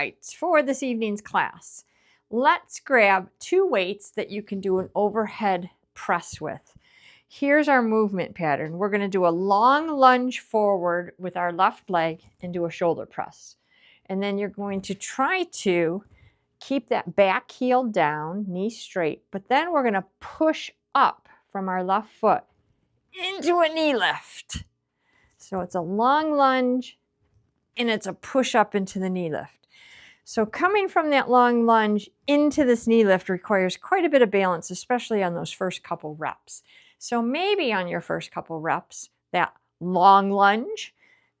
Right, for this evening's class, let's grab 2 weights that you can do an overhead press with. Here's our movement pattern. We're going to do a long lunge forward with our left leg and do a shoulder press. And then you're going to try to keep that back heel down, knee straight, but then we're going to push up from our left foot into a knee lift. So it's a long lunge and it's a push up into the knee lift. So coming from that long lunge into this knee lift requires quite a bit of balance, especially on those first couple reps. So maybe on your first couple reps, that long lunge,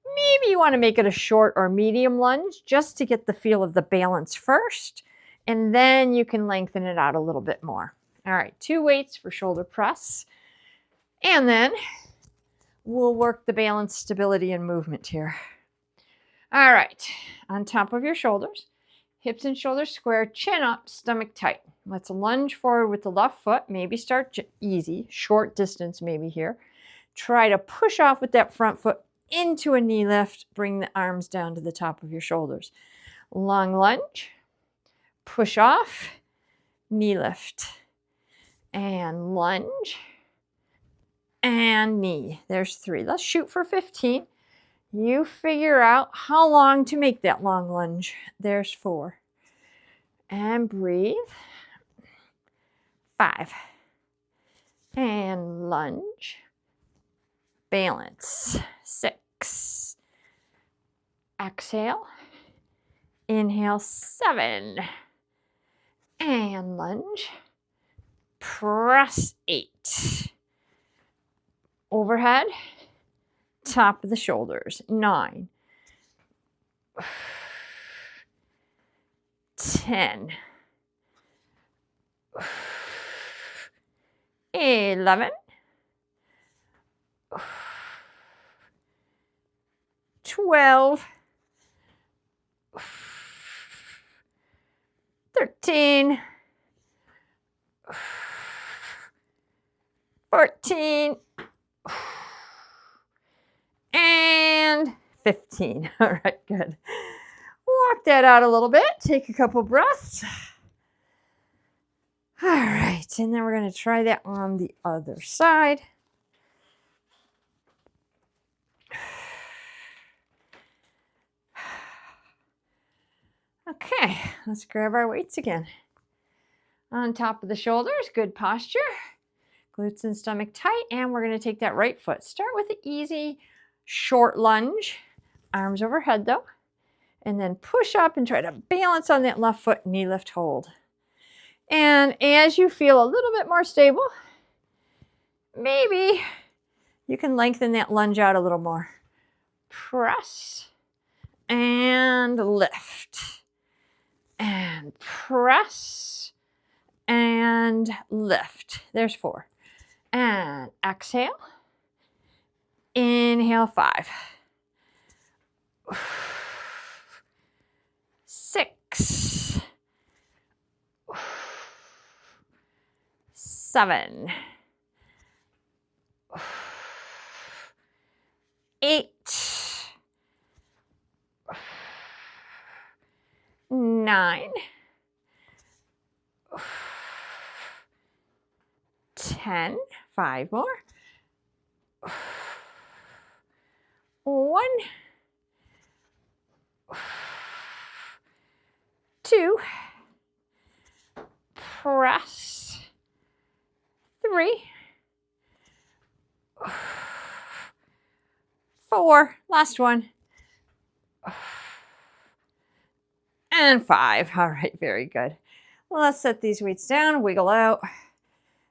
maybe you want to make it a short or medium lunge just to get the feel of the balance first, and then you can lengthen it out a little bit more. All right, 2 weights for shoulder press, and then we'll work the balance, stability, and movement here. All right, on top of your shoulders, hips and shoulders square, chin up, stomach tight. Let's lunge forward with the left foot. Maybe start easy, short distance maybe here. Try to push off with that front foot into a knee lift. Bring the arms down to the top of your shoulders. Long lunge, push off, knee lift, and lunge, and knee. There's 3. Let's shoot for 15. You figure out how long to make that long lunge. There's 4. And breathe. 5. And lunge. Balance. 6. Exhale. Inhale. 7. And lunge. Press. 8. Overhead. Top of the shoulders. 9. 10. 11. 12. 13. 14. And 15. All right, good. Walk that out a little bit. Take a couple breaths. All right, and then we're going to try that on the other side. Okay, let's grab our weights again. On top of the shoulders, good posture. Glutes and stomach tight, and we're going to take that right foot. Start with an easy short lunge, arms overhead though, and then push up and try to balance on that left foot, knee lift, hold. And as you feel a little bit more stable, maybe you can lengthen that lunge out a little more. Press and lift, and press and lift. There's 4. And exhale. Inhale. 5. 6. 7. 8. 9. 10. 5 more. 1. 2. Press. 3. 4. Last one. And 5. All right, very good. Well, let's set these weights down, wiggle out,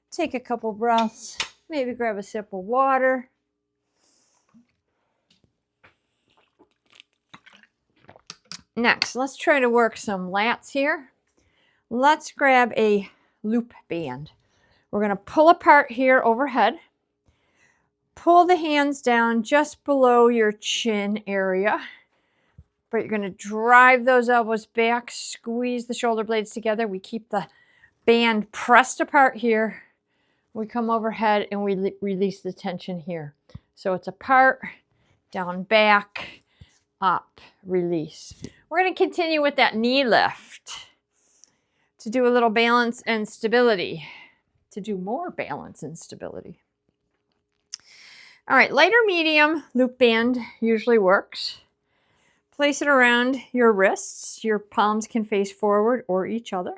take a couple breaths, maybe grab a sip of water. Next, let's try to work some lats here. Let's grab a loop band. We're going to pull apart here overhead. Pull the hands down just below your chin area. But you're going to drive those elbows back, squeeze the shoulder blades together. We keep the band pressed apart here. We come overhead and we release the tension here. So it's apart, down back, up, release. We're going to continue with that knee lift to do a little balance and stability, to do more balance and stability. All right, lighter medium loop band usually works. Place it around your wrists. Your palms can face forward or each other.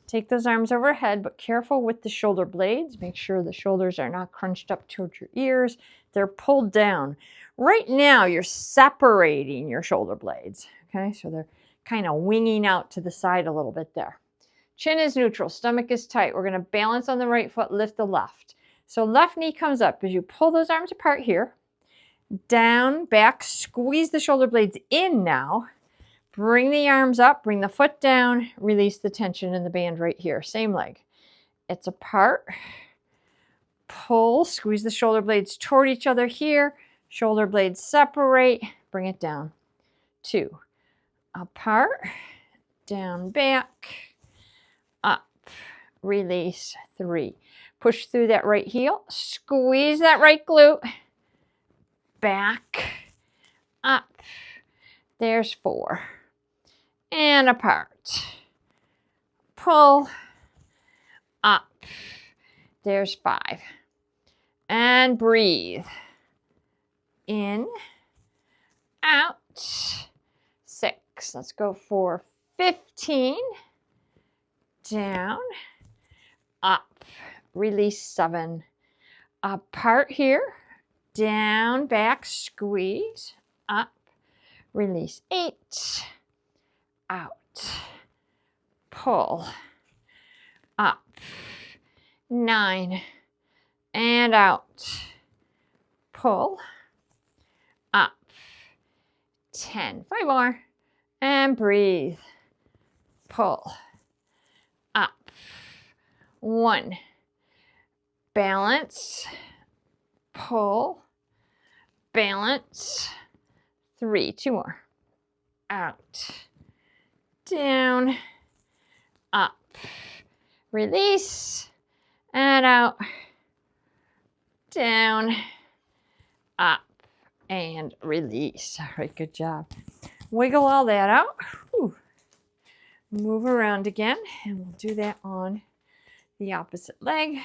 Take those arms overhead, but careful with the shoulder blades. Make sure the shoulders are not crunched up towards your ears. They're pulled down. Right now, you're separating your shoulder blades. Okay, so they're kind of winging out to the side a little bit there. Chin is neutral, stomach is tight. We're going to balance on the right foot, lift the left. So left knee comes up as you pull those arms apart here. Down, back, squeeze the shoulder blades in now. Bring the arms up, bring the foot down, release the tension in the band right here. Same leg. It's apart. Pull, squeeze the shoulder blades toward each other here. Shoulder blades separate, bring it down. 2. Apart, down, back, up, release. 3. Push through that right heel, squeeze that right glute, back, up. There's 4. And apart. Pull, up. There's 5. And breathe. In, out. 6. Let's go for 15. Down, up. Release. 7. Apart here. Down, back, squeeze. Up. Release. 8. Out. Pull. Up. 9. And out. Pull. Up. 10. 5 more. And breathe. Pull. Up. 1. Balance. Pull. Balance. 3. 2 more. Out. Down. Up. Release. And out. Down. Up. And release. All right, good job. Wiggle all that out. Whew. Move around again, and we'll do that on the opposite leg.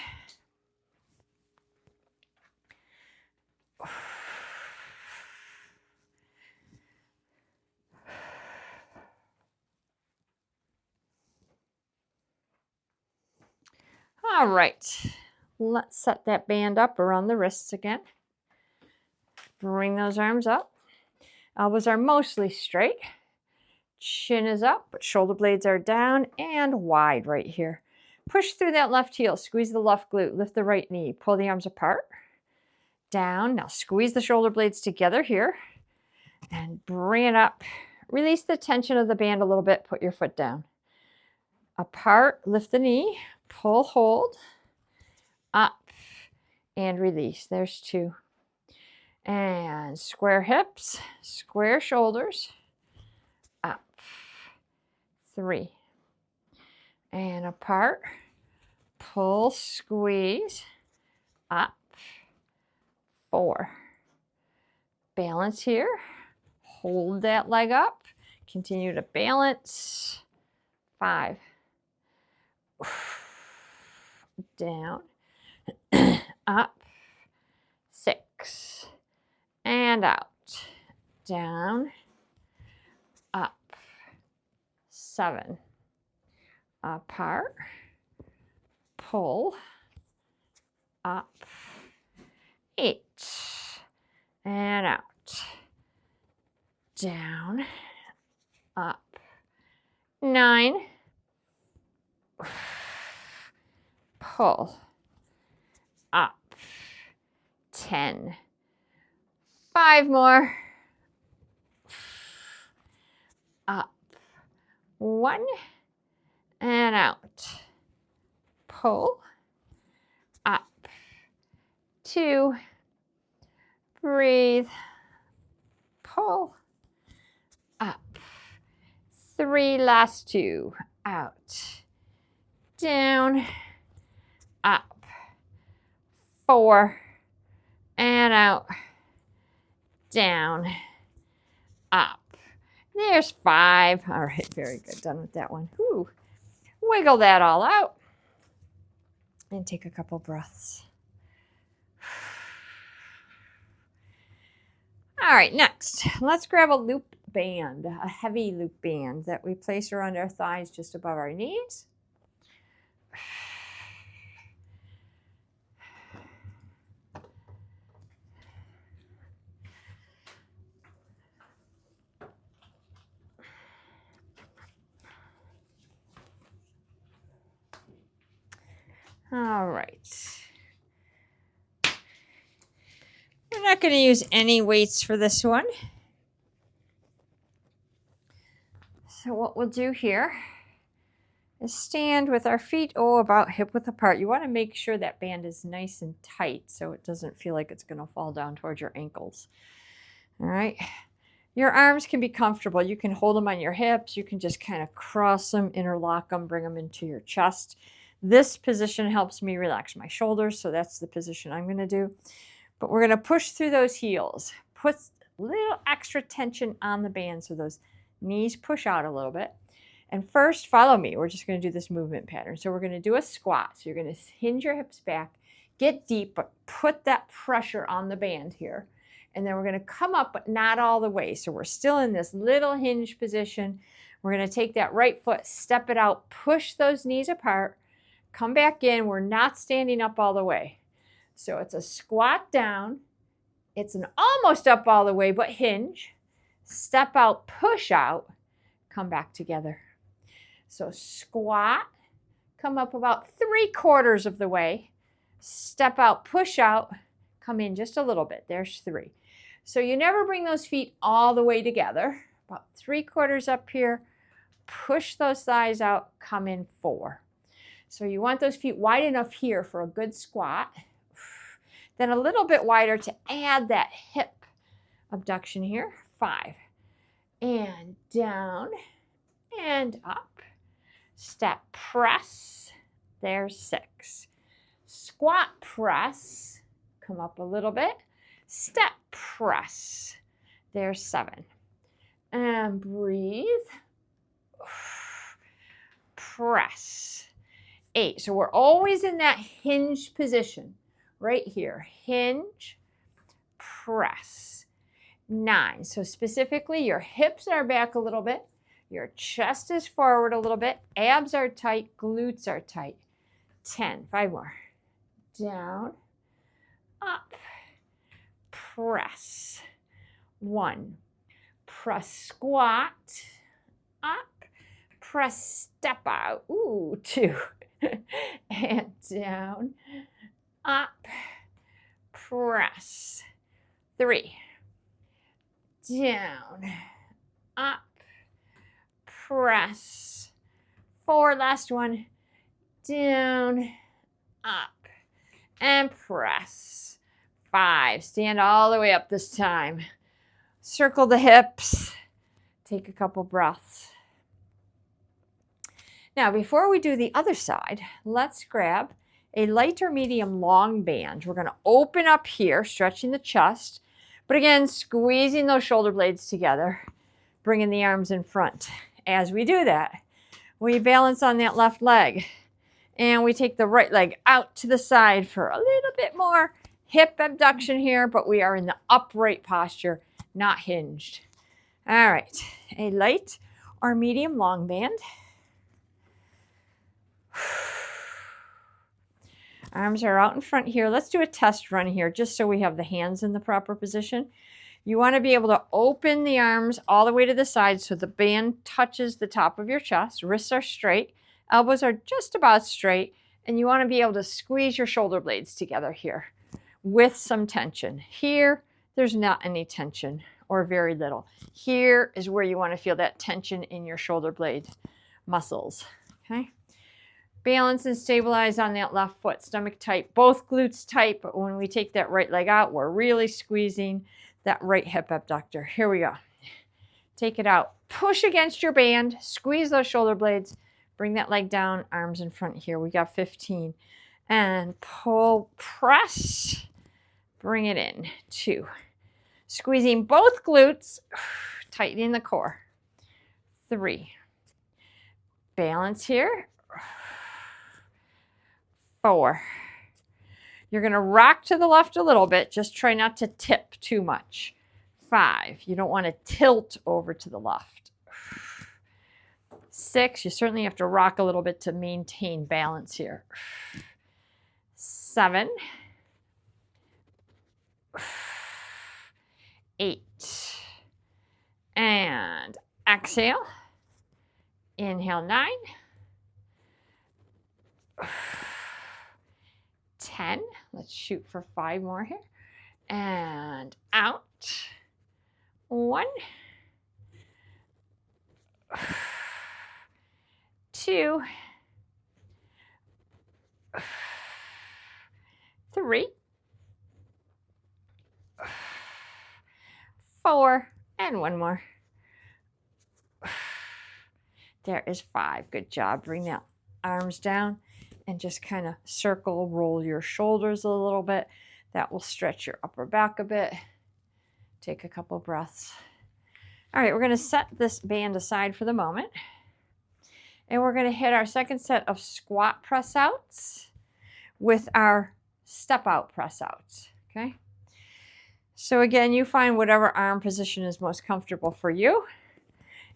All right, let's set that band up around the wrists again. Bring those arms up. Elbows are mostly straight. Chin is up, but shoulder blades are down and wide right here. Push through that left heel, squeeze the left glute, lift the right knee, pull the arms apart. Down, now squeeze the shoulder blades together here and bring it up. Release the tension of the band a little bit, put your foot down. Apart, lift the knee, pull, hold, up, and release. There's 2. And square hips, square shoulders, up. 3. And apart, pull, squeeze, up. 4. Balance here, hold that leg up, continue to balance. 5. Down, up. 6. And out. Down, up. 7. Apart. Pull. Up. 8. And out. Down. Up. 9. Pull. Up. 10. 5 more. Up. 1. And out. Pull. Up. 2. Breathe. Pull. Up. 3. Last 2. Out. Down. Up. 4. And out. Down. up. There's 5. All right, very good. Done with that one. Whew. Wiggle that all out. And take a couple breaths. All right, next, let's grab a loop band, a heavy loop band that we place around our thighs just above our knees. All right. We're not going to use any weights for this one. So what we'll do here is stand with our feet, about hip width apart. You want to make sure that band is nice and tight so it doesn't feel like it's going to fall down towards your ankles. All right. Your arms can be comfortable. You can hold them on your hips. You can just kind of cross them, interlock them, bring them into your chest. This position helps me relax my shoulders, so that's the position I'm going to do. But we're going to push through those heels. Put a little extra tension on the band so those knees push out a little bit. And first, follow me. We're just going to do this movement pattern. So we're going to do a squat. So you're going to hinge your hips back, get deep, but put that pressure on the band here. And then we're going to come up, but not all the way. So we're still in this little hinge position. We're going to take that right foot, step it out, push those knees apart, come back in. We're not standing up all the way. So it's a squat down. It's an almost up all the way, but hinge. Step out, push out, come back together. So squat, come up about 3/4 of the way. Step out, push out, come in just a little bit. There's 3. So you never bring those feet all the way together. About 3/4 up here. Push those thighs out, come in 4. So you want those feet wide enough here for a good squat. Then a little bit wider to add that hip abduction here. 5. And down and up. Step press. There's 6. Squat press. Come up a little bit. Step press. There's 7. And breathe. Press. 8. So we're always in that hinge position. Right here, hinge, press. 9. So specifically, your hips are back a little bit. Your chest is forward a little bit. Abs are tight. Glutes are tight. 10. 5 more. Down, up, press. 1. Press squat, up, press step out. 2. And down, up, press. 3. Down, up, press. 4. Last one. Down, up, and press. 5. Stand all the way up this time. Circle the hips. Take a couple breaths. Now, before we do the other side, let's grab a light or medium long band. We're going to open up here, stretching the chest, but again, squeezing those shoulder blades together, bringing the arms in front. As we do that, we balance on that left leg, and we take the right leg out to the side for a little bit more hip abduction here, but we are in the upright posture, not hinged. All right, a light or medium long band. Arms are out in front here. Let's do a test run here just so we have the hands in the proper position. You want to be able to open the arms all the way to the side so the band touches the top of your chest. Wrists are straight. Elbows are just about straight. And you want to be able to squeeze your shoulder blades together here with some tension. Here, there's not any tension or very little. Here is where you want to feel that tension in your shoulder blade muscles. Okay? Balance and stabilize on that left foot. Stomach tight, both glutes tight, but when we take that right leg out, we're really squeezing that right hip abductor. Here we go. Take it out. Push against your band. Squeeze those shoulder blades. Bring that leg down, arms in front here. We got 15. And pull, press. Bring it in. 2. Squeezing both glutes. tightening the core. 3. Balance here. 4. You're going to rock to the left a little bit. Just try not to tip too much. 5. You don't want to tilt over to the left. 6. You certainly have to rock a little bit to maintain balance here. 7. 8. And exhale. Inhale, 9. 10. Let's shoot for 5 more here. And out. 1. 2. 3. 4. And 1 more. There is 5. Good job. Bring the arms down and just kind of circle, roll your shoulders a little bit. That will stretch your upper back a bit. Take a couple breaths. All right, we're going to set this band aside for the moment. And we're going to hit our second set of squat press outs with our step out press outs. Okay. So again, you find whatever arm position is most comfortable for you.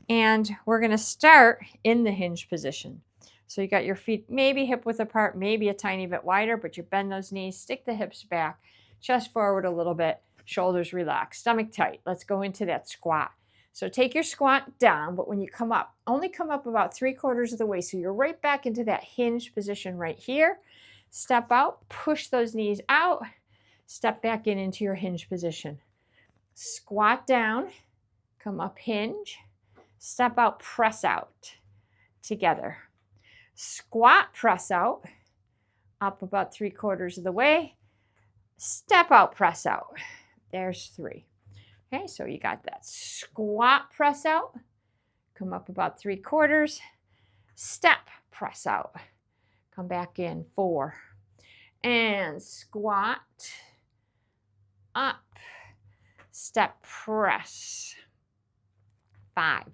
And we're going to start in the hinge position. So you got your feet maybe hip width apart, maybe a tiny bit wider, but you bend those knees, stick the hips back, chest forward a little bit, shoulders relaxed, stomach tight. Let's go into that squat. So take your squat down, but when you come up, only come up about 3/4 of the way. So you're right back into that hinge position right here. Step out, push those knees out, step back into your hinge position. Squat down, come up hinge, step out, press out together. Squat, press out, up about 3/4 of the way. Step out, press out. There's 3. Okay, so you got that. Squat, press out, come up about 3/4. Step, press out, come back in. 4. And squat, up, step, press. 5.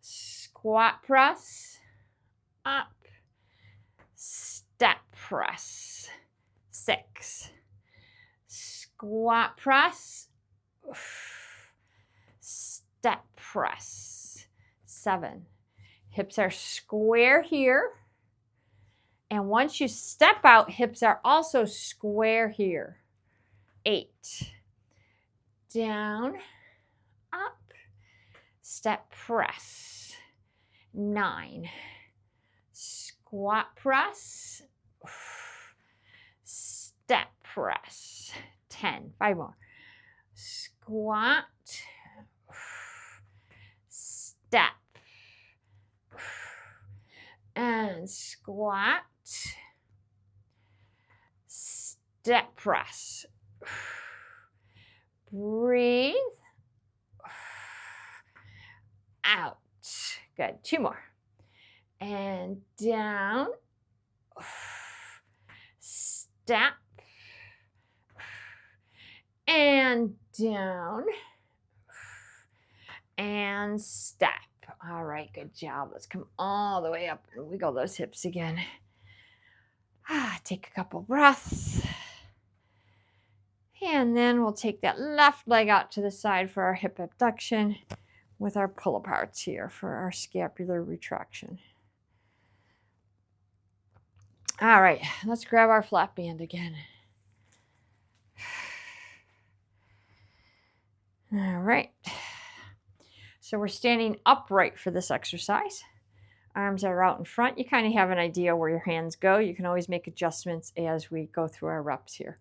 Squat, press, up, step, press. 6. Squat, press, step, press. 7. Hips are square here. And once you step out, hips are also square here. 8. Down, up, step, press. 9. Squat, press, step, press. 10. 5 more. Squat, step, and squat, step, press. Breathe. Out. Good. 2 more. And down. Step. And down. And step. All right, good job. Let's come all the way up and wiggle those hips again. Take a couple breaths. And then we'll take that left leg out to the side for our hip abduction with our pull aparts here for our scapular retraction. All right, let's grab our flat band again. All right. So we're standing upright for this exercise. Arms are out in front. You kind of have an idea where your hands go. You can always make adjustments as we go through our reps here.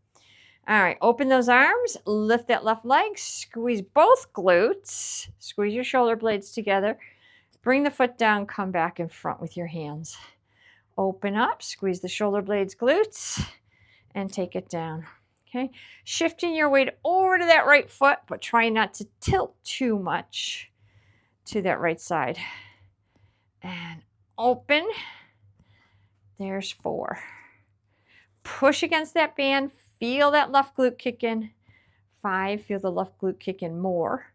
All right, open those arms, lift that left leg, squeeze both glutes, squeeze your shoulder blades together, bring the foot down, come back in front with your hands. Open up, squeeze the shoulder blades, glutes, and take it down. Okay, shifting your weight over to that right foot, but try not to tilt too much to that right side. And open. There's 4. Push against that band. Feel that left glute kick in. 5. Feel the left glute kick in more.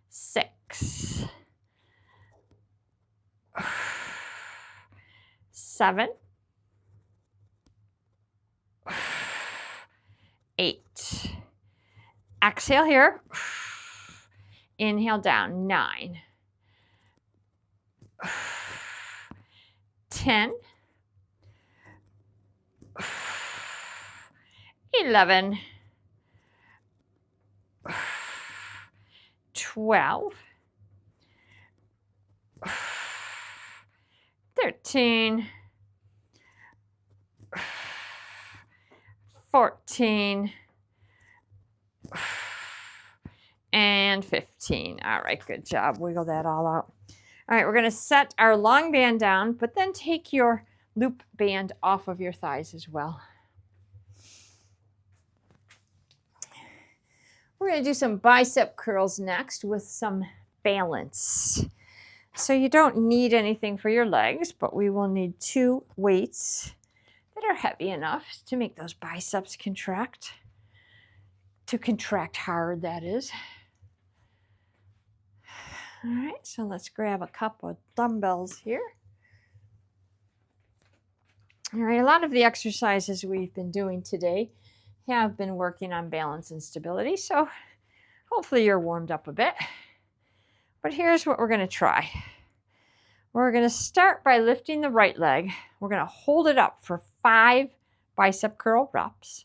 6, 7, 8. Exhale here. Inhale down. 9, 10, 11, 12, 13, 14, and 15. All right, good job. Wiggle that all out. All right, we're going to set our long band down, but then take your loop band off of your thighs as well. We're going to do some bicep curls next with some balance. So you don't need anything for your legs, but we will need 2 weights that are heavy enough to make those biceps contract. To contract hard, that is. All right, so let's grab a couple of dumbbells here. All right, a lot of the exercises we've been doing today have been working on balance and stability, so hopefully you're warmed up a bit. But here's what we're going to try. We're going to start by lifting the right leg. We're going to hold it up for 5 bicep curl reps.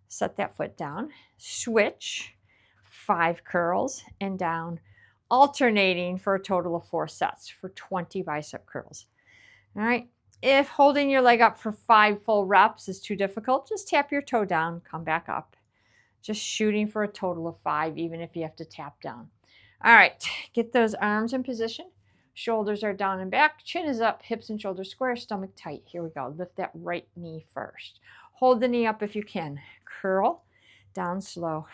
Set that foot down. Switch, 5 curls and down, alternating for a total of 4 sets for 20 bicep curls. All right. If holding your leg up for 5 full reps is too difficult, just tap your toe down, come back up. Just shooting for a total of 5, even if you have to tap down. All right, get those arms in position. Shoulders are down and back, chin is up, hips and shoulders square, stomach tight. Here we go. Lift that right knee first. Hold the knee up if you can. Curl, down slow.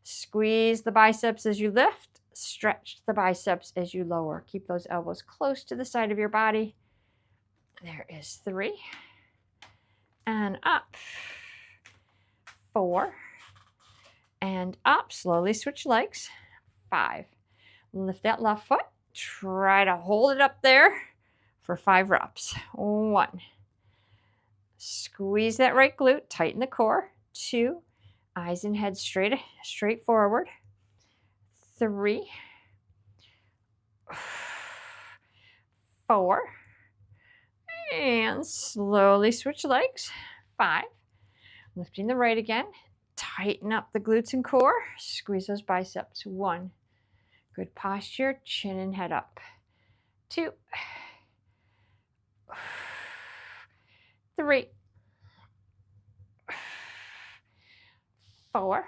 Squeeze the biceps as you lift. Stretch the biceps as you lower. Keep those elbows close to the side of your body. There is 3. And up. 4. And up. Slowly switch legs. 5. Lift that left foot. Try to hold it up there for 5 reps. 1. Squeeze that right glute. Tighten the core. 2. Eyes and head straight forward. 3. 4. And slowly switch legs. 5. Lifting the right again. Tighten up the glutes and core. Squeeze those biceps. 1. Good posture. Chin and head up. 2. 3. 4.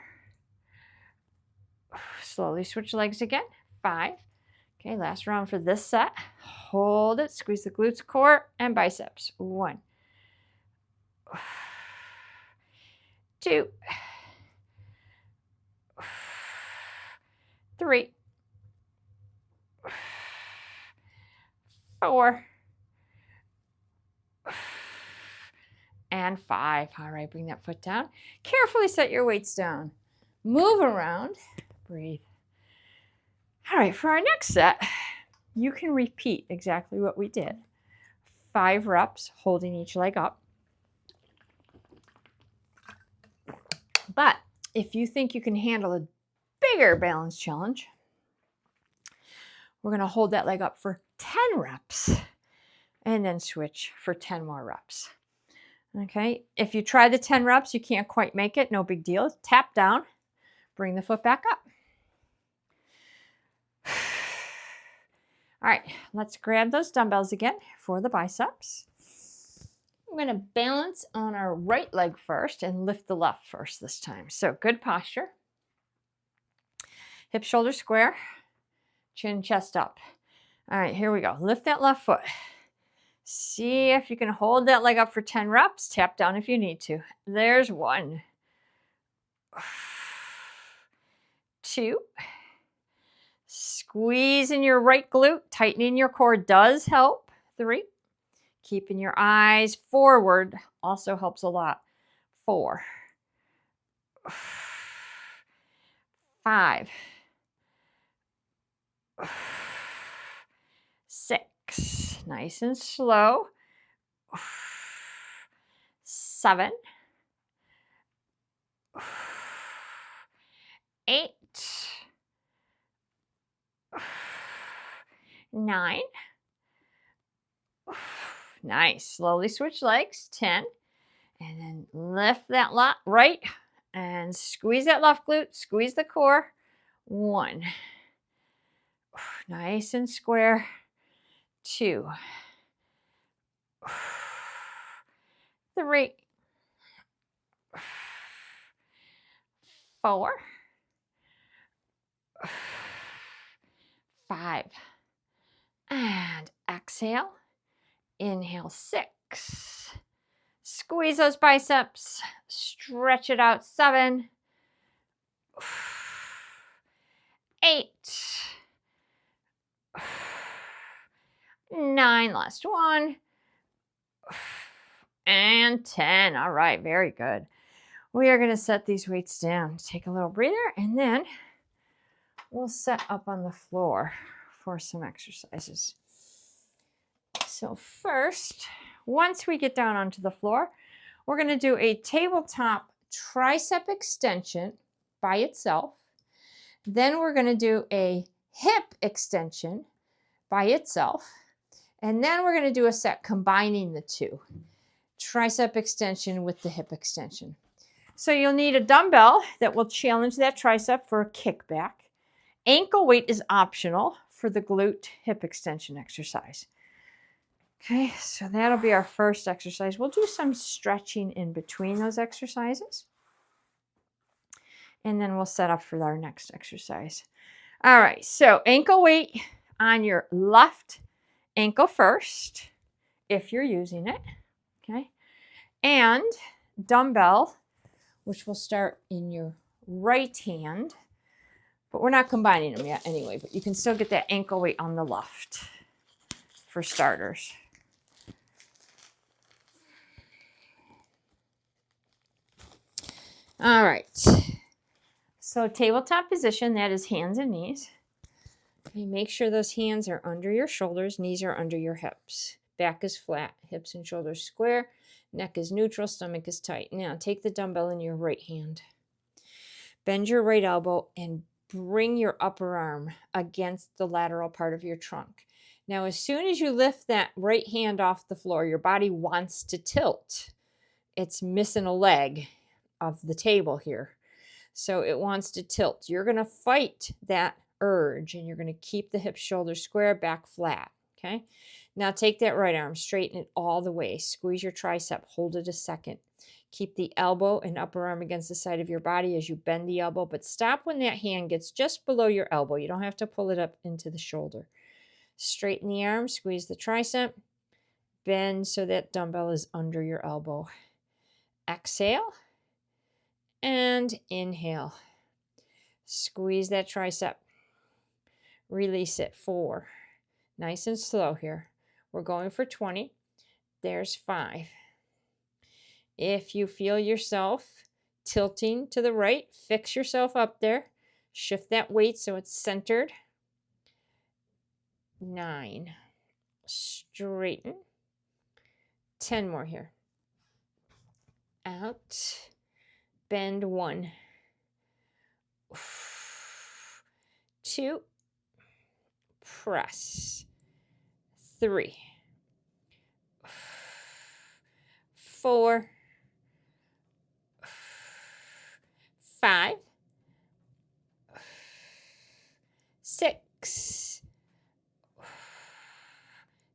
Slowly switch legs again. 5. Okay, last round for this set. Hold it. Squeeze the glutes, core, and biceps. 1. 2. 3. 4. And 5. All right, bring that foot down. Carefully set your weights down. Move around. Breathe. All right, for our next set, you can repeat exactly what we did. 5 reps, holding each leg up. But if you think you can handle a bigger balance challenge, we're going to hold that leg up for 10 reps and then switch for 10 more reps. Okay, if you try the 10 reps, you can't quite make it, no big deal. Tap down, bring the foot back up. All right, let's grab those dumbbells again for the biceps. I'm going to balance on our right leg first and lift the left first this time. So good posture. Hip, shoulder square, chin, chest up. All right, here we go. Lift that left foot. See if you can hold that leg up for 10 reps. Tap down if you need to. There's 1. 2. Squeezing your right glute, tightening your core does help. 3. Keeping your eyes forward also helps a lot. 4. 5, 6, nice and slow, 7, 8, 9, nice, slowly switch legs, 10, and then lift that right and squeeze that left glute, squeeze the core, 1, nice and square, 2, 3, 4, 5, and exhale, inhale, 6, squeeze those biceps, stretch it out, 7, 8, 9, last one, and 10. All right, very good. We are going to set these weights down. Take a little breather, and then we'll set up on the floor for some exercises. So first, once we get down onto the floor, we're going to do a tabletop tricep extension by itself. Then we're going to do a hip extension by itself. And then we're going to do a set combining the two, tricep extension with the hip extension. So you'll need a dumbbell that will challenge that tricep for a kickback. Ankle weight is optional for the glute hip extension exercise. Okay, so that'll be our first exercise. We'll do some stretching in between those exercises. And then we'll set up for our next exercise. All right, so ankle weight on your left ankle first, if you're using it, okay? And dumbbell, which will start in your right hand, but we're not combining them yet anyway, but you can still get that ankle weight on the left for starters. All right, so tabletop position, that is hands and knees. Okay, make sure those hands are under your shoulders, knees are under your hips. Back is flat, hips and shoulders square, neck is neutral, stomach is tight. Now take the dumbbell in your right hand. Bend your right elbow and bring your upper arm against the lateral part of your trunk. Now, as soon as you lift that right hand off the floor, your body wants to tilt. It's missing a leg of the table here. So it wants to tilt. You're going to fight that urge and you're going to keep the hips, shoulders square, back flat. Okay. Now take that right arm, straighten it all the way. Squeeze your tricep, hold it a second. Keep the elbow and upper arm against the side of your body as you bend the elbow, but stop when that hand gets just below your elbow. You don't have to pull it up into the shoulder. Straighten the arm, squeeze the tricep, bend so that dumbbell is under your elbow. Exhale and inhale. Squeeze that tricep. Release it. 4. Nice and slow here. We're going for 20. There's 5. If you feel yourself tilting to the right, fix yourself up there. Shift that weight so it's centered. 9. Straighten. 10 more here. Out. Bend. 1. 2. Press. 3. 4. 5. 6.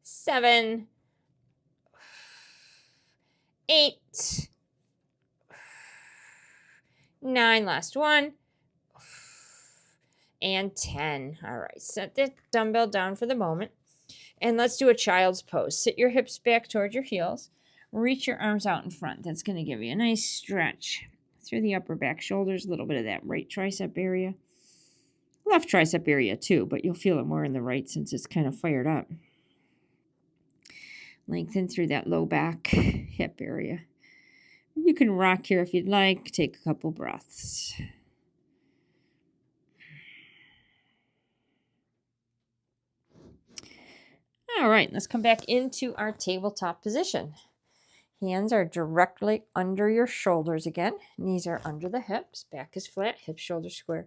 7. 8. 9. Last one. And 10. All right, set the dumbbell down for the moment. And let's do a child's pose. Sit your hips back toward your heels. Reach your arms out in front. That's going to give you a nice stretch through the upper back shoulders, a little bit of that right tricep area. Left tricep area too, but you'll feel it more in the right since it's kind of fired up. Lengthen through that low back hip area. You can rock here if you'd like. Take a couple breaths. All right, let's come back into our tabletop position. Hands are directly under your shoulders again. Knees are under the hips. Back is flat, hips, shoulders square.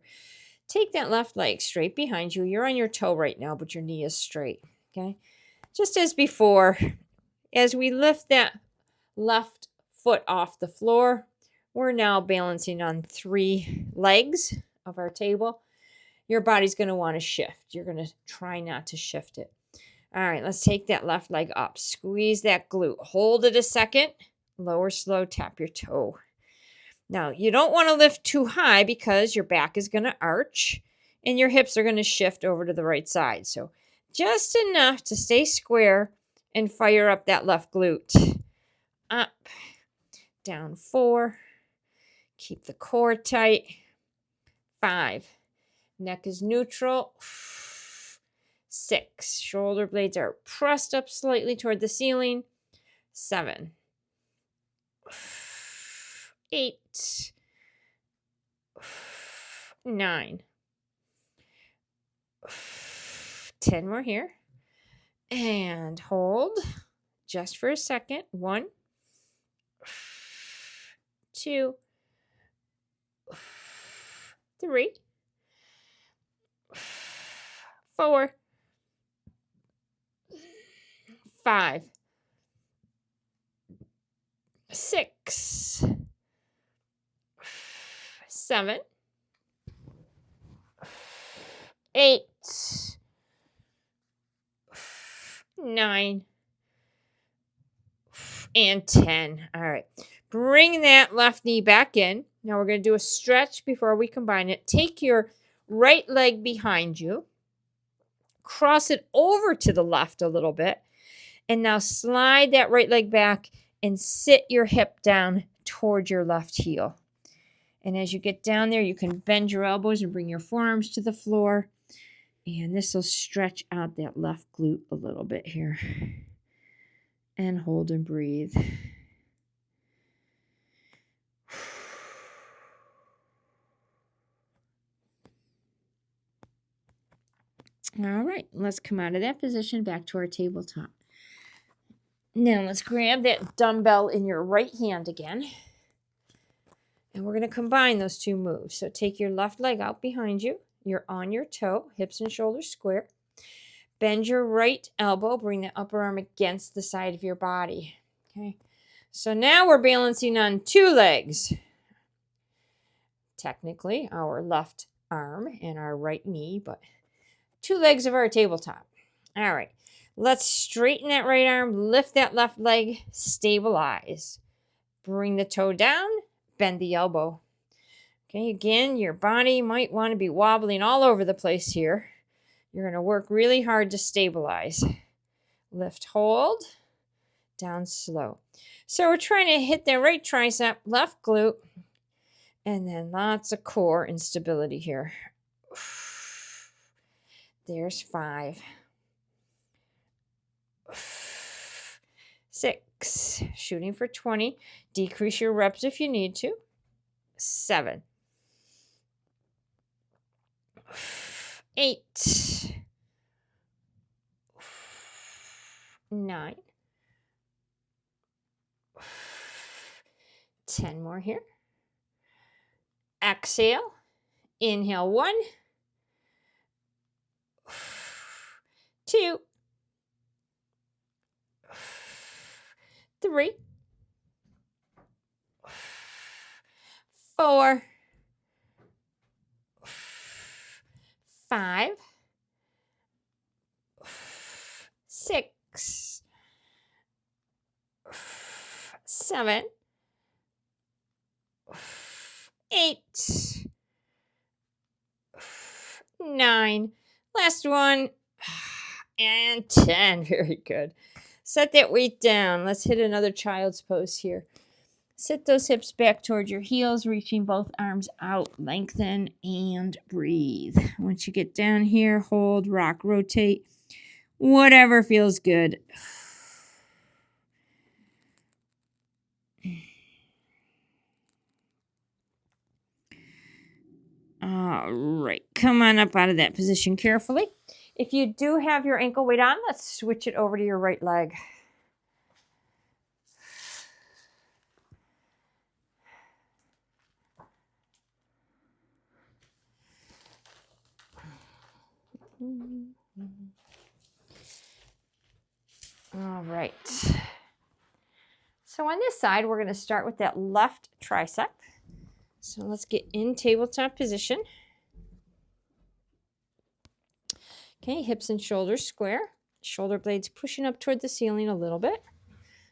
Take that left leg straight behind you. You're on your toe right now, but your knee is straight. Okay? Just as before, as we lift that left foot off the floor, we're now balancing on 3 legs of our table. Your body's going to want to shift. You're going to try not to shift it. All right, let's take that left leg up. Squeeze that glute. Hold it a second. Lower slow, tap your toe. Now, you don't want to lift too high because your back is going to arch and your hips are going to shift over to the right side. So just enough to stay square and fire up that left glute. Up, down 4. Keep the core tight. 5. Neck is neutral. 6. Shoulder blades are pressed up slightly toward the ceiling. 7. 8. 9. 10 more here. And hold just for a second. 1, 2, 3, 4, 5, 6, 7, 8, 9, and 10. All right. Bring that left knee back in. Now we're going to do a stretch before we combine it. Take your right leg behind you. Cross it over to the left a little bit. And now slide that right leg back and sit your hip down toward your left heel. And as you get down there, you can bend your elbows and bring your forearms to the floor. And this will stretch out that left glute a little bit here. And hold and breathe. All right, let's come out of that position back to our tabletop. Now let's grab that dumbbell in your right hand again. And we're going to combine those 2 moves. So take your left leg out behind you. You're on your toe, hips and shoulders square. Bend your right elbow. Bring the upper arm against the side of your body. Okay. So now we're balancing on 2 legs. Technically, our left arm and our right knee, but 2 legs of our tabletop. All right. Let's straighten that right arm. Lift that left leg. Stabilize. Bring the toe down. Bend the elbow. Okay, again, your body might want to be wobbling all over the place here. You're going to work really hard to stabilize. Lift, hold, down slow. So we're trying to hit the right tricep, left glute, and then lots of core and stability here. There's 5. 6. Shooting for 20. Decrease your reps if you need to. 7. 8. 9. 10 more here. Exhale. Inhale 1. 2. 3. 4. 5. 6. 7. 8. 9. Last one. And 10. Very good. Set that weight down. Let's hit another child's pose here. Sit those hips back toward your heels, reaching both arms out. Lengthen and breathe. Once you get down here, hold, rock, rotate. Whatever feels good. All right. Come on up out of that position carefully. If you do have your ankle weight on, let's switch it over to your right leg. All right. So on this side, we're going to start with that left tricep. So let's get in tabletop position. Okay, hips and shoulders square. Shoulder blades pushing up toward the ceiling a little bit.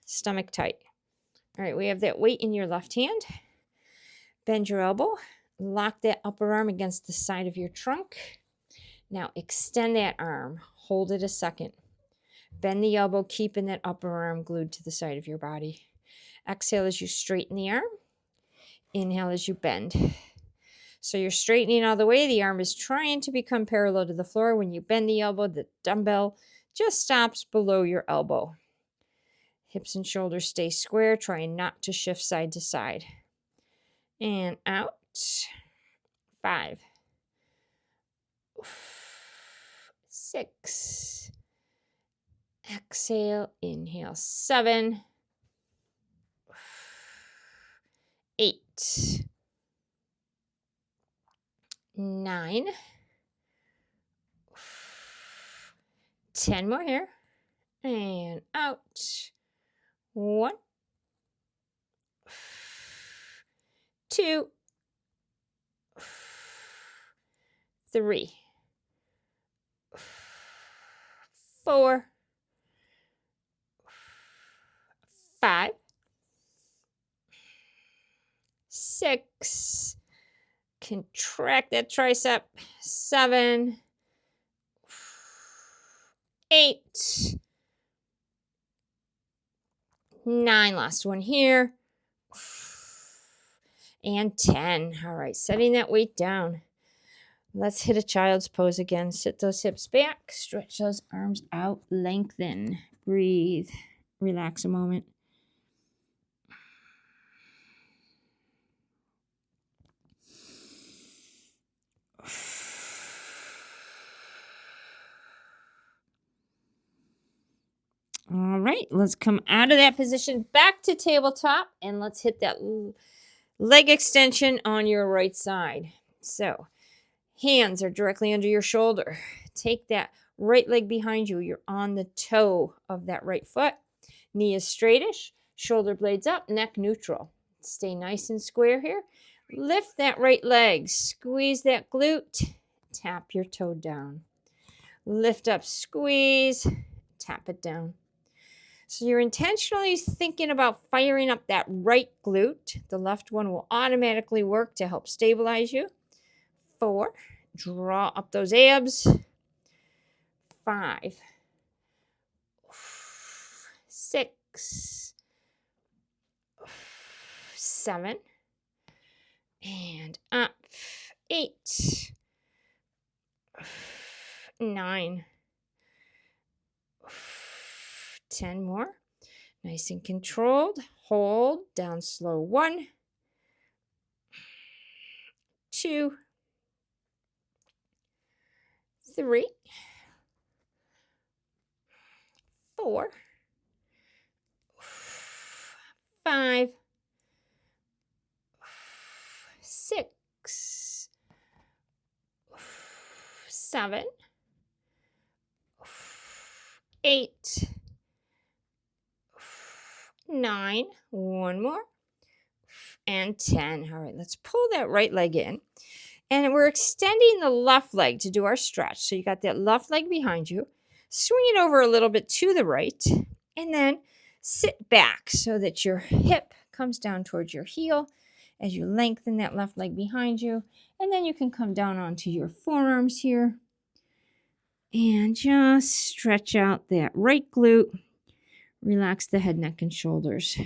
Stomach tight. All right, we have that weight in your left hand. Bend your elbow. Lock that upper arm against the side of your trunk. Now extend that arm. Hold it a second. Bend the elbow, keeping that upper arm glued to the side of your body. Exhale as you straighten the arm. Inhale as you bend. So you're straightening all the way. The arm is trying to become parallel to the floor. When you bend the elbow, the dumbbell just stops below your elbow. Hips and shoulders stay square, trying not to shift side to side. And out. 5, 6. Exhale, inhale. 7, 8, 9, 10 more here. And out. 1, 2, 3, 4, 5, 6. Contract that tricep. 7, 8, 9. Last one here. And 10. All right, setting that weight down. Let's hit a child's pose again. Sit those hips back. Stretch those arms out. Lengthen. Breathe. Relax a moment. All right, let's come out of that position back to tabletop, and let's hit that leg extension on your right side. So hands are directly under your shoulder. Take that right leg behind you. You're on the toe of that right foot. Knee is straightish, shoulder blades up, neck neutral. Stay nice and square here. Lift that right leg, squeeze that glute, tap your toe down. Lift up, squeeze, tap it down. So you're intentionally thinking about firing up that right glute. The left one will automatically work to help stabilize you. 4, draw up those abs. 5, 6, 7, and up. 8, 9, 10 more. Nice and controlled. Hold. Down slow. 1, 2, 3, 4, 5, 6, 7, 8, 9, one more, and 10. All right, let's pull that right leg in. And we're extending the left leg to do our stretch. So you got that left leg behind you. Swing it over a little bit to the right. And then sit back so that your hip comes down towards your heel as you lengthen that left leg behind you. And then you can come down onto your forearms here. And just stretch out that right glute. Relax the head, neck, and shoulders.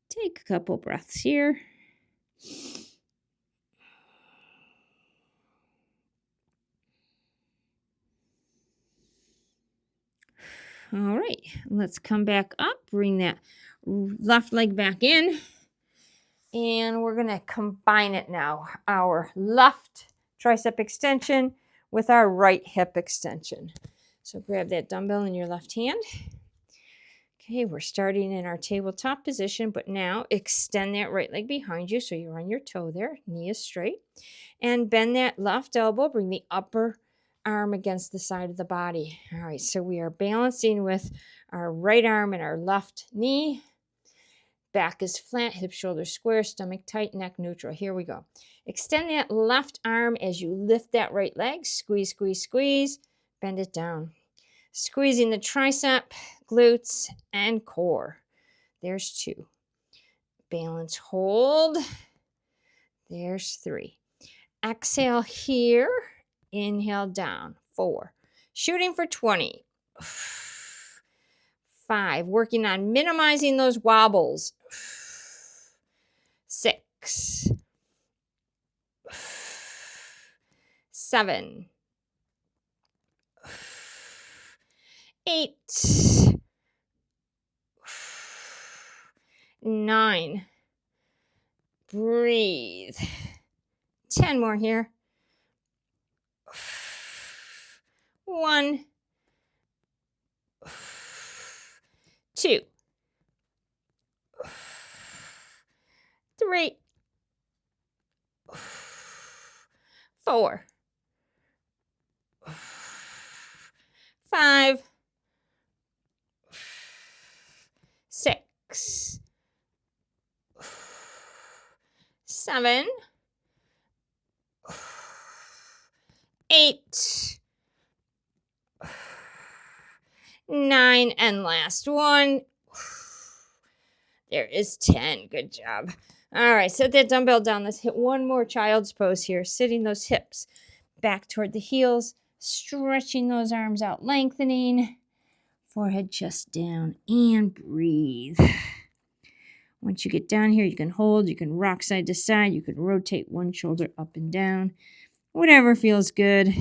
Take a couple breaths here. All right, let's come back up. Bring that left leg back in. And we're going to combine it now. Our left tricep extension with our right hip extension. So grab that dumbbell in your left hand. Okay, we're starting in our tabletop position, but now extend that right leg behind you so you're on your toe there, knee is straight. And bend that left elbow, bring the upper arm against the side of the body. All right, so we are balancing with our right arm and our left knee. Back is flat, hip, shoulders square, stomach tight, neck neutral. Here we go. Extend that left arm as you lift that right leg. Squeeze, squeeze, squeeze. Bend it down. Squeezing the tricep, glutes, and core. There's 2. Balance, hold. There's 3. Exhale here. Inhale down. 4. Shooting for 20. 5. Working on minimizing those wobbles. 6. 7. 8. 9. Breathe. 10 more here. 1. 2. 3. 4. 5. 6. 7. 8. 9. And last one. There is 10. Good job. All right, set that dumbbell down. Let's hit one more child's pose here. Sitting those hips back toward the heels. Stretching those arms out, lengthening. Forehead, chest down, and breathe. Once you get down here, you can hold, you can rock side to side, you can rotate one shoulder up and down. Whatever feels good.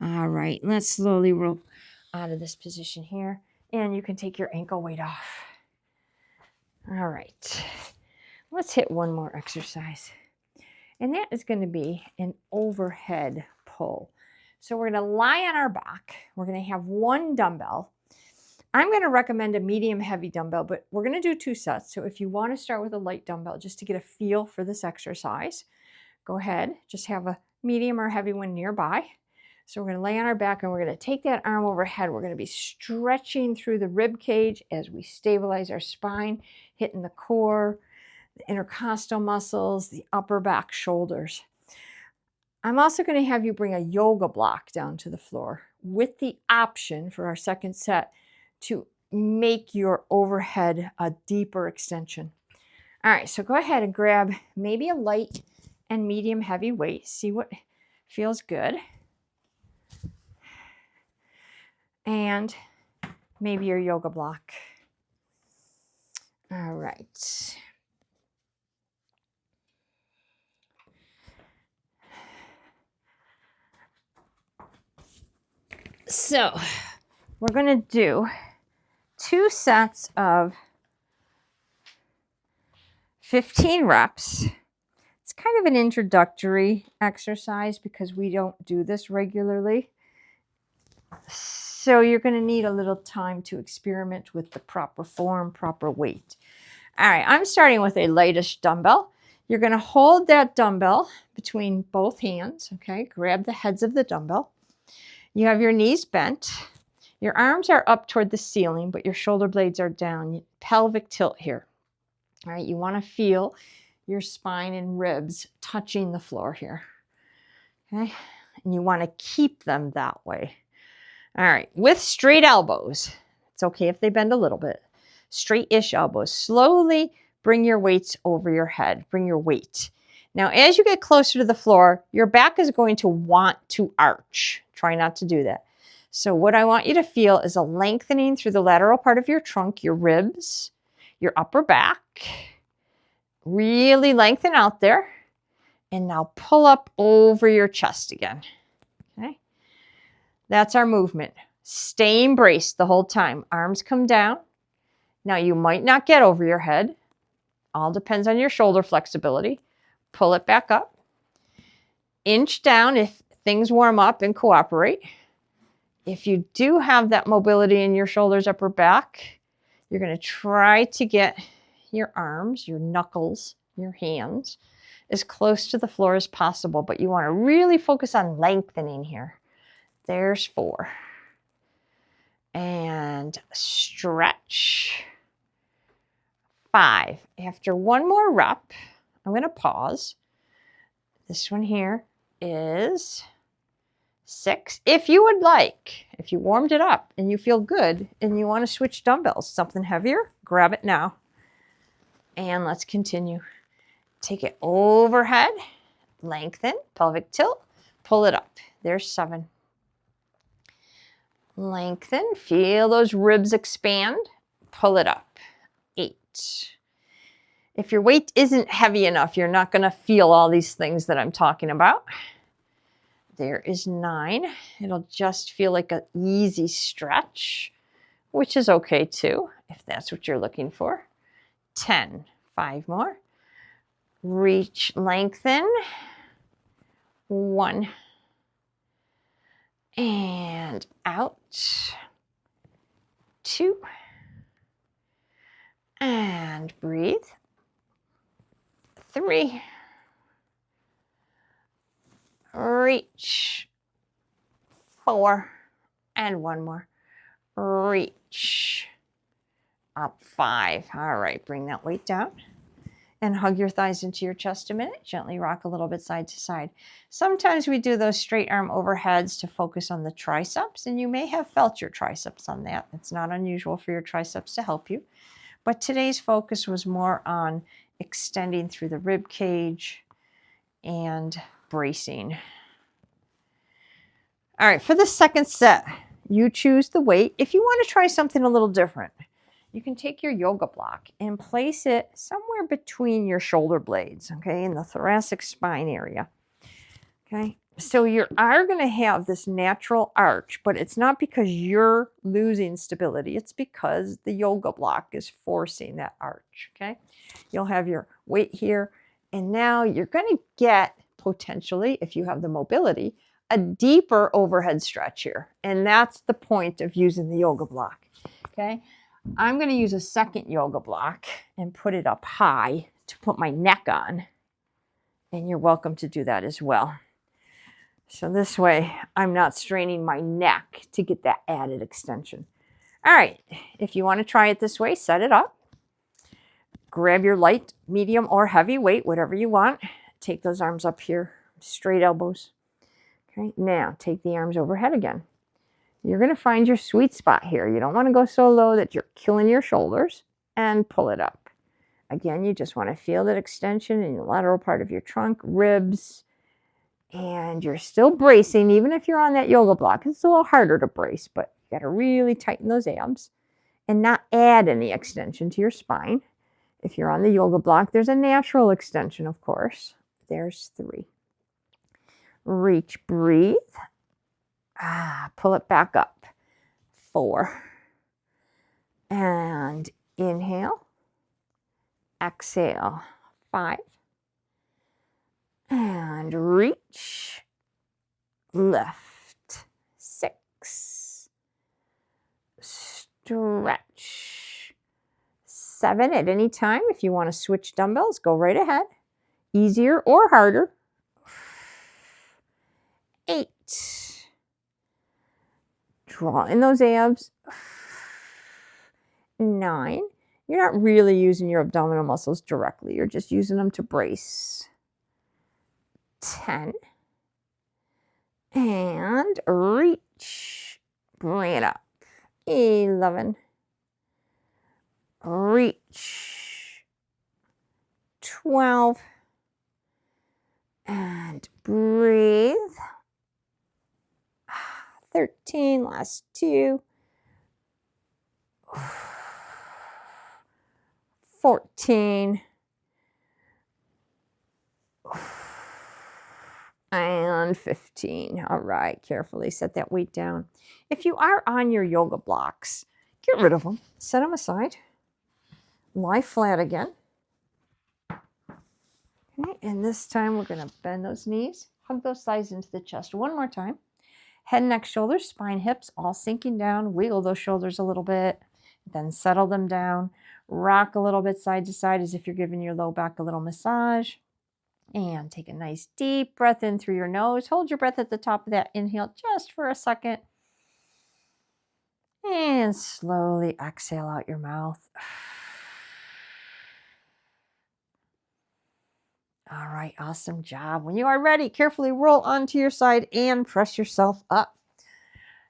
All right, let's slowly roll out of this position here. And you can take your ankle weight off. All right, let's hit one more exercise. And that is going to be an overhead pull. So we're going to lie on our back. We're going to have one dumbbell. I'm going to recommend a medium heavy dumbbell, but we're going to do 2 sets. So if you want to start with a light dumbbell just to get a feel for this exercise, go ahead. Just have a medium or heavy one nearby. So we're going to lay on our back and we're going to take that arm overhead. We're going to be stretching through the rib cage as we stabilize our spine, hitting the core, the intercostal muscles, the upper back shoulders. I'm also going to have you bring a yoga block down to the floor with the option for our second set to make your overhead a deeper extension. All right, so go ahead and grab maybe a light and medium heavy weight. See what feels good. And maybe your yoga block. All right. So we're going to do 2 sets of 15 reps. It's kind of an introductory exercise because we don't do this regularly. So you're going to need a little time to experiment with the proper form, proper weight. All right, I'm starting with a lightish dumbbell. You're going to hold that dumbbell between both hands, okay? Grab the heads of the dumbbell. You have your knees bent. Your arms are up toward the ceiling, but your shoulder blades are down. Pelvic tilt here. All right, you want to feel your spine and ribs touching the floor here, okay? And you want to keep them that way. All right, with straight elbows. It's okay if they bend a little bit. Straight-ish elbows. Slowly bring your weights over your head. Bring your weight. Now, as you get closer to the floor, your back is going to want to arch. Try not to do that. So what I want you to feel is a lengthening through the lateral part of your trunk, your ribs, your upper back. Really lengthen out there. And now pull up over your chest again. Okay? That's our movement. Stay embraced the whole time. Arms come down. Now you might not get over your head. All depends on your shoulder flexibility. Pull it back up. Inch down if things warm up and cooperate. If you do have that mobility in your shoulders, upper back, you're going to try to get your arms, your knuckles, your hands as close to the floor as possible, but you want to really focus on lengthening here. There's 4. And stretch. 5. After one more rep, I'm going to pause. This one here is 6. If you would like, if you warmed it up and you feel good and you want to switch dumbbells, something heavier, grab it now. And let's continue. Take it overhead, lengthen, pelvic tilt, pull it up. There's 7. Lengthen, feel those ribs expand, pull it up. 8. If your weight isn't heavy enough, you're not going to feel all these things that I'm talking about. There is 9. It'll just feel like an easy stretch, which is okay too, if that's what you're looking for. 10. 5 more. Reach, lengthen. 1. And out. 2. And breathe. 3. Reach. 4. And 1 more. Reach. Up. 5. All right, bring that weight down. And hug your thighs into your chest a minute. Gently rock a little bit side to side. Sometimes we do those straight arm overheads to focus on the triceps, and you may have felt your triceps on that. It's not unusual for your triceps to help you. But today's focus was more on extending through the rib cage and bracing. All right, for the second set, you choose the weight. If you want to try something a little different, you can take your yoga block and place it somewhere between your shoulder blades, okay, in the thoracic spine area. Okay, so you are going to have this natural arch, but it's not because you're losing stability. It's because the yoga block is forcing that arch, okay? You'll have your weight here, and now you're going to get, potentially, if you have the mobility, a deeper overhead stretch here. And that's the point of using the yoga block, okay? I'm going to use a second yoga block and put it up high to put my neck on. And you're welcome to do that as well. So this way, I'm not straining my neck to get that added extension. All right, if you want to try it this way, set it up. Grab your light, medium, or heavy weight, whatever you want. Take those arms up here, straight elbows. Okay, now take the arms overhead again. You're going to find your sweet spot here. You don't want to go so low that you're killing your shoulders, and pull it up. Again, you just want to feel that extension in the lateral part of your trunk, ribs, and you're still bracing even if you're on that yoga block. It's a little harder to brace, but you got to really tighten those abs and not add any extension to your spine. If you're on the yoga block, there's a natural extension, of course. There's 3. Reach, breathe. Pull it back up. 4. And inhale. Exhale. 5. And reach. Lift. 6. Stretch. 7 at any time. If you want to switch dumbbells, go right ahead. Easier or harder. 8. Draw in those abs. 9. You're not really using your abdominal muscles directly. You're just using them to brace. 10. And reach. Bring it up. 11. Reach. 12. And breathe. 13, last 2. 14. And 15. All right, carefully set that weight down. If you are on your yoga blocks, get rid of them. Set them aside. Lie flat again. Okay, and this time we're going to bend those knees, hug those thighs into the chest one more time. Head, neck, shoulders, spine, hips, all sinking down. Wiggle those shoulders a little bit, then settle them down. Rock a little bit side to side as if you're giving your low back a little massage. And take a nice deep breath in through your nose. Hold your breath at the top of that inhale just for a second. And slowly exhale out your mouth. All right, awesome job. When you are ready, carefully roll onto your side and press yourself up.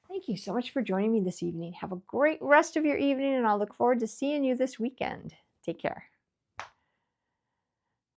Thank you so much for joining me this evening. Have a great rest of your evening, and I'll look forward to seeing you this weekend. Take care.